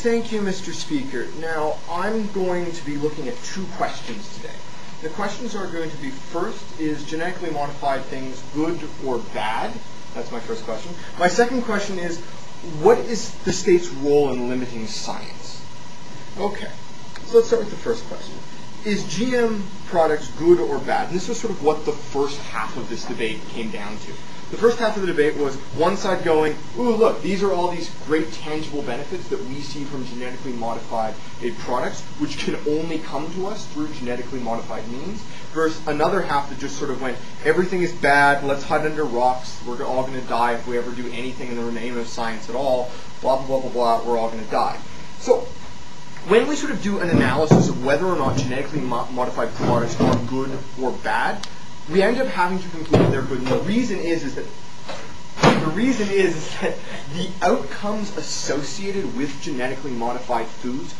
Thank you, Mr. Speaker. Now, I'm going to be looking at two questions today. The questions are going to be, first, is genetically modified things good or bad? That's my first question. My second question is, what is the state's role in limiting science? Okay, so let's start with the first question. Is GM products good or bad? And this was sort of what the first half of this debate came down to. The first half of the debate was one side going, ooh, look, these are all these great tangible benefits that we see from genetically modified products, which can only come to us through genetically modified means, versus another half that just sort of went, everything is bad, let's hide under rocks, we're all going to die if we ever do anything in the name of science at all, blah, blah, blah, blah, blah, we're all going to die. So when we sort of do an analysis of whether or not genetically modified products are good or bad, we end up having to conclude that they're good. And the reason is that the outcomes associated with genetically modified foods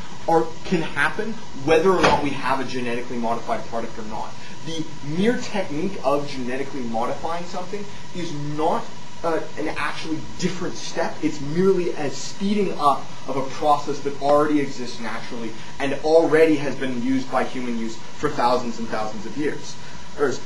can happen whether or not we have a genetically modified product or not. The mere technique of genetically modifying something is not an actually different step. It's merely a speeding up of a process that already exists naturally and already has been used by human use for thousands and thousands of years.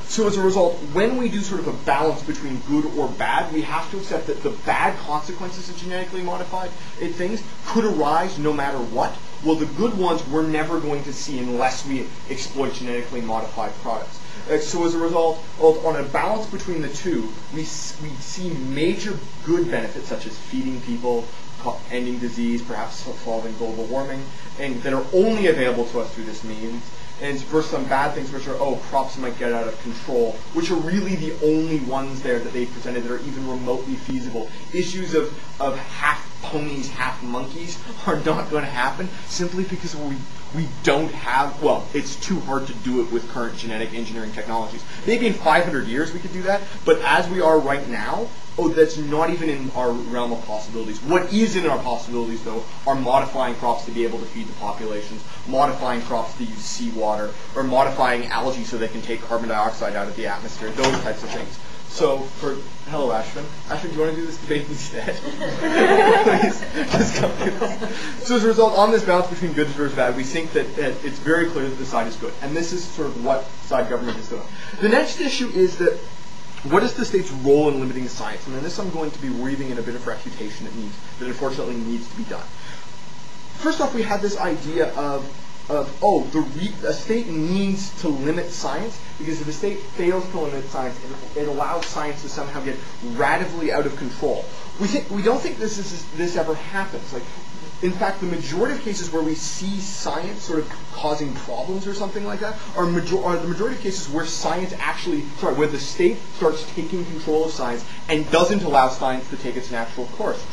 So as a result, when we do sort of a balance between good or bad, we have to accept that the bad consequences of genetically modified things could arise no matter what, while the good ones we're never going to see unless we exploit genetically modified products. So as a result, on a balance between the two, we see major good benefits such as feeding people, ending disease, perhaps solving global warming, and that are only available to us through this means. And versus some bad things which are, crops might get out of control, which are really the only ones there that they presented that are even remotely feasible. Issues of half ponies, half monkeys are not going to happen simply because we don't have, it's too hard to do it with current genetic engineering technologies. Maybe in 500 years we could do that, but as we are right now, that's not even in our realm of possibilities. What is in our possibilities, though, are modifying crops to be able to feed the populations, modifying crops to use seawater, or modifying algae so they can take carbon dioxide out of the atmosphere, those types of things. So, hello, Ashvin. Ashvin, do you want to do this debate instead? Please, just come with us. So as a result, on this balance between good versus bad, we think that it's very clear that the side is good. And this is sort of what side government is doing. The next issue is that what is the state's role in limiting science? And in this I'm going to be weaving in a bit of refutation that unfortunately needs to be done. First off, we had this idea of a state needs to limit science because if a state fails to limit science, it allows science to somehow get radically out of control. We don't think this ever happens. In fact, the majority of cases where we see science sort of causing problems or something like that are the majority of cases where where the state starts taking control of science and doesn't allow science to take its natural course.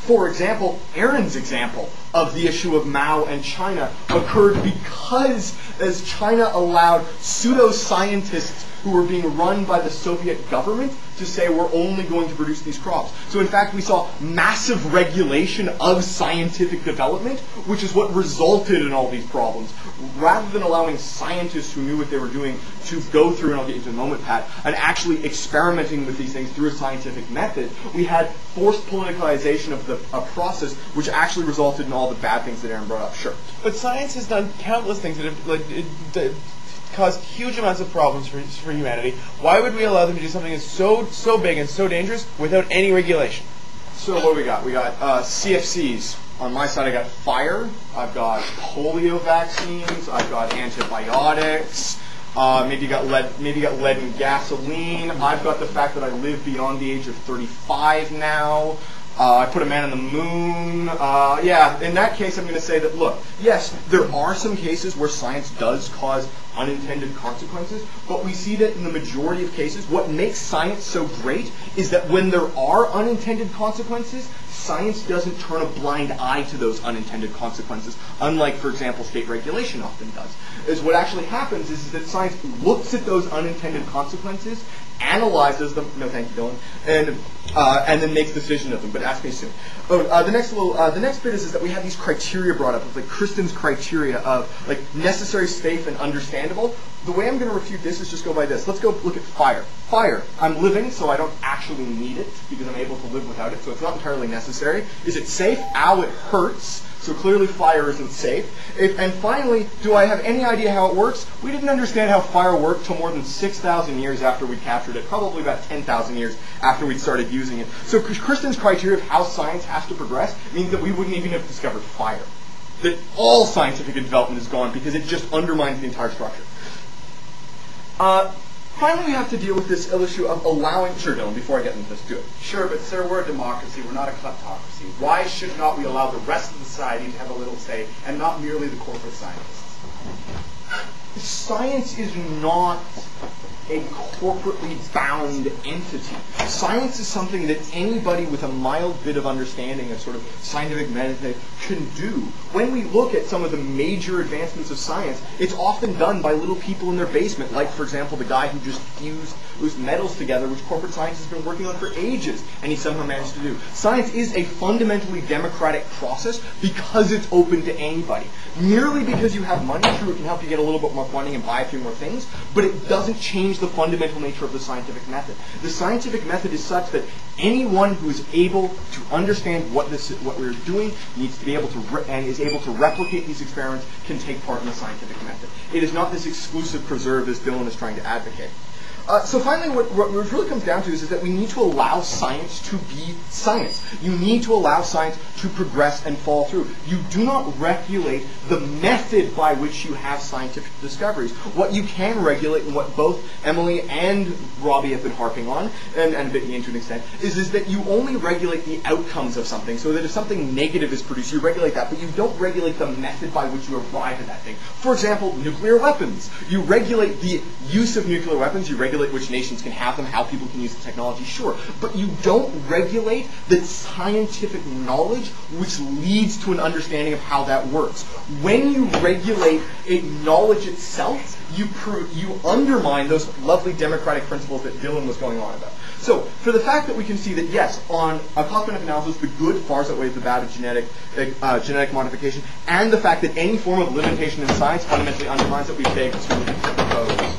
For example, Aaron's example of the issue of Mao and China occurred because as China allowed pseudo-scientists who were being run by the Soviet government to say we're only going to produce these crops. So in fact, we saw massive regulation of scientific development, which is what resulted in all these problems. Rather than allowing scientists who knew what they were doing to go through, and I'll get into a moment, Pat, and actually experimenting with these things through a scientific method, we had forced politicization of a process which actually resulted in all the bad things that Aaron brought up. Sure. But science has done countless things that have caused huge amounts of problems for humanity. Why would we allow them to do something that's so big and so dangerous without any regulation? So what do we got? We got CFCs. On my side, I got fire. I've got polio vaccines. I've got antibiotics. Maybe you got lead in gasoline. I've got the fact that I live beyond the age of 35 now. I put a man on the moon. In that case, I'm going to say that, look, yes, there are some cases where science does cause unintended consequences, but we see that in the majority of cases, what makes science so great is that when there are unintended consequences, science doesn't turn a blind eye to those unintended consequences, unlike, for example, state regulation often does. What actually happens is that science looks at those unintended consequences, analyzes them, no thank you, Dylan, and then makes decisions of them, but ask me soon. The next bit is that we have these criteria brought up, like Kristen's criteria of necessary, safe, and understandable. The way I'm going to refute this is just go by this. Let's go look at fire. Fire. I'm living, so I don't actually need it because I'm able to live without it, so it's not entirely necessary. Is it safe? Ow, it hurts. So clearly fire isn't safe. And finally, do I have any idea how it works? We didn't understand how fire worked till more than 6,000 years after we captured it, probably about 10,000 years after we started using it. So Kristen's criteria of how science has to progress means that we wouldn't even have discovered fire. That all scientific development is gone because it just undermines the entire structure. Finally, we have to deal with this issue of allowing... Sure, Dylan, before I get into this, do it. Sure, but sir, we're a democracy. We're not a kleptocracy. Why should not we allow the rest of society to have a little say and not merely the corporate scientists? Science is not a corporately bound entity. Science is something that anybody with a mild bit of understanding of sort of scientific method can do. When we look at some of the major advancements of science, it's often done by little people in their basement, like, for example, the guy who just fused metals together, which corporate science has been working on for ages, and he somehow managed to do. Science is a fundamentally democratic process because it's open to anybody. Merely because you have money, true, it can help you get a little bit more funding and buy a few more things, but it doesn't change the fundamental nature of the scientific method. The scientific method is such that anyone who is able to understand what we're doing needs to be able to and is able to replicate these experiments can take part in the scientific method. It is not this exclusive preserve as Dylan is trying to advocate. So finally, what it really comes down to is that we need to allow science to be science. You need to allow science to progress and fall through. You do not regulate the method by which you have scientific discoveries. What you can regulate, and what both Emily and Robbie have been harping on, and a bit Ian to an extent, is that you only regulate the outcomes of something, so that if something negative is produced, you regulate that, but you don't regulate the method by which you arrive at that thing. For example, nuclear weapons. You regulate the use of nuclear weapons, you regulate which nations can have them, how people can use the technology, sure. But you don't regulate the scientific knowledge which leads to an understanding of how that works. When you regulate knowledge itself, you undermine those lovely democratic principles that Dylan was going on about. So, for the fact that we can see that, yes, on a cost-benefit analysis, the good far outweighs the bad of genetic modification, and the fact that any form of limitation in science fundamentally undermines it, we beg to propose